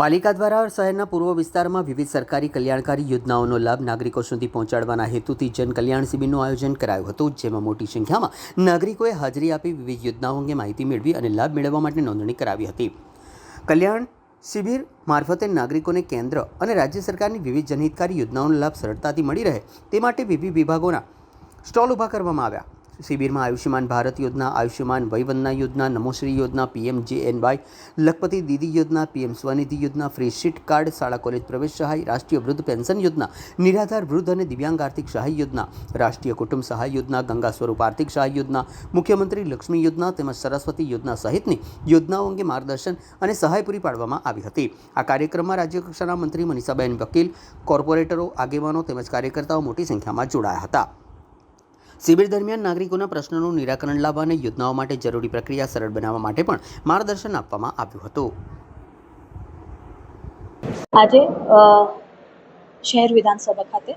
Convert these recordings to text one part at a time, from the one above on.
પાલિકા દ્વારા શહેરના પૂર્વ વિસ્તારમાં વિવિધ સરકારી કલ્યાણકારી યોજનાઓનો લાભ નાગરિકો સુધી પહોંચાડવાના હેતુથી જનકલ્યાણ શિબિરનું આયોજન કરાયું હતું, જેમાં મોટી સંખ્યામાં નાગરિકોએ હાજરી આપી વિવિધ યોજનાઓ અંગે માહિતી મેળવી અને લાભ મેળવવા માટે નોંધણી કરાવી હતી. કલ્યાણ શિબિર મારફતે નાગરિકોને કેન્દ્ર અને રાજ્ય સરકારની વિવિધ જનહિતકારી યોજનાઓનો લાભ સરળતાથી મળી રહે તે માટે વિવિધ વિભાગોના સ્ટોલ ઊભા કરવામાં આવ્યા. શિબિરમાં આયુષ્યમાન ભારત યોજના, આયુષ્યમાન વયવંદના યોજના, નમોશ્રી યોજના, PMJNY, લખપતિ દીદી યોજના, PM સ્વનિધિ યોજના, ફ્રી સીટ કાર્ડ, શાળા કોલેજ પ્રવેશ સહાય, રાષ્ટ્રીય વૃદ્ધ પેન્શન યોજના, નિરાધાર વૃદ્ધ અને દિવ્યાંગ આર્થિક સહાય યોજના, રાષ્ટ્રીય કુટુંબ સહાય યોજના, ગંગા સ્વરૂપ આર્થિક સહાય યોજના, મુખ્યમંત્રી લક્ષ્મી યોજના તેમજ સરસ્વતી યોજના સહિતની યોજનાઓ અંગે માર્ગદર્શન અને સહાય પૂરી પાડવામાં આવી હતી. આ કાર્યક્રમમાં રાજ્યકક્ષાના મંત્રી મનીષાબેન વકીલ, કોર્પોરેટરો, આગેવાનો તેમજ કાર્યકર્તાઓ મોટી સંખ્યામાં જોડાયા હતા. શિબિર દરમિયાન નાગરિકોના પ્રશ્નોનું નિરાકરણ લાવવા અને યોજનાઓ માટે જરૂરી પ્રક્રિયા સરળ બનાવવા માટે પણ માર્ગદર્શન આપવામાં આવ્યું હતું. આજે શહેર વિધાનસભા ખાતે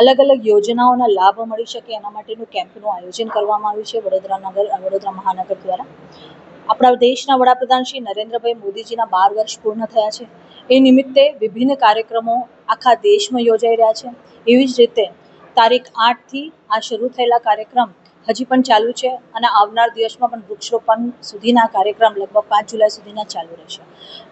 અલગ અલગ યોજનાઓના લાભ મળી શકે એના માટેનું કેમ્પનું આયોજન કરવામાં આવ્યું છે વડોદરા મહાનગર દ્વારા. આપણા દેશના વડાપ્રધાન શ્રી નરેન્દ્રભાઈ મોદીજીના 12 વર્ષ પૂર્ણ થયા છે. એ નિમિત્તે વિભિન્ન કાર્યક્રમો આખા દેશમાં યોજાઈ રહ્યા છે. એવી જ રીતે તારીખ 8થી આ શરૂ થયેલા કાર્યક્રમ હજી પણ ચાલુ છે અને આવનાર દિવસમાં પણ વૃક્ષરોપણ સુધીના કાર્યક્રમ લગભગ 5 જુલાઈ સુધીના ચાલુ રહેશે.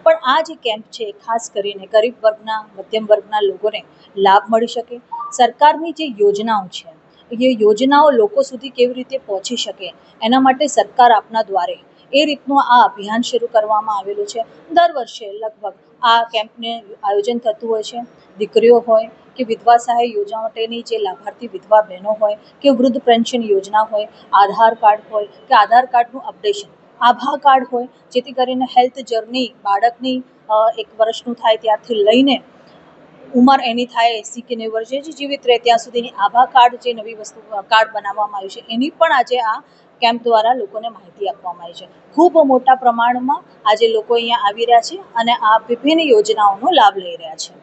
પણ આ જે કેમ્પ છે ખાસ કરીને ગરીબ વર્ગના, મધ્યમ વર્ગના લોકોને લાભ મળી શકે, સરકારની જે યોજનાઓ છે એ યોજનાઓ લોકો સુધી કેવી રીતે પહોંચી શકે એના માટે સરકાર આપના દ્વારે એ રીતનું આ અભિયાન શરૂ કરવામાં આવેલું છે. દર વર્ષે લગભગ આ કેમ્પને આયોજન થતું હોય છે. દીકરીઓ હોય કે વિધવા સહાય યોજના માટેની જે લાભાર્થી વિધવા બહેનો હોય કે વૃદ્ધ પેન્શન યોજના હોય, આધાર કાર્ડ હોય કે આધાર કાર્ડનું અપડેશન, આભા કાર્ડ હોય, જેથી કરીને હેલ્થ જર્ની બાળકની 1 વર્ષનું થાય ત્યારથી લઈને ઉંમર એની થાય 80 કે 90 વર્ષે જે જીવિત રહે ત્યાં સુધીની આભા કાર્ડ જે નવી વસ્તુ કાર્ડ બનાવવામાં આવ્યું છે એની પણ આજે આ કેમ્પ દ્વારા લોકોને માહિતી આપવામાં આવી છે. ખૂબ મોટા પ્રમાણમાં આજે લોકો અહીંયા આવી રહ્યા છે અને આ વિભિન્ન યોજનાઓનો લાભ લઈ રહ્યા છે.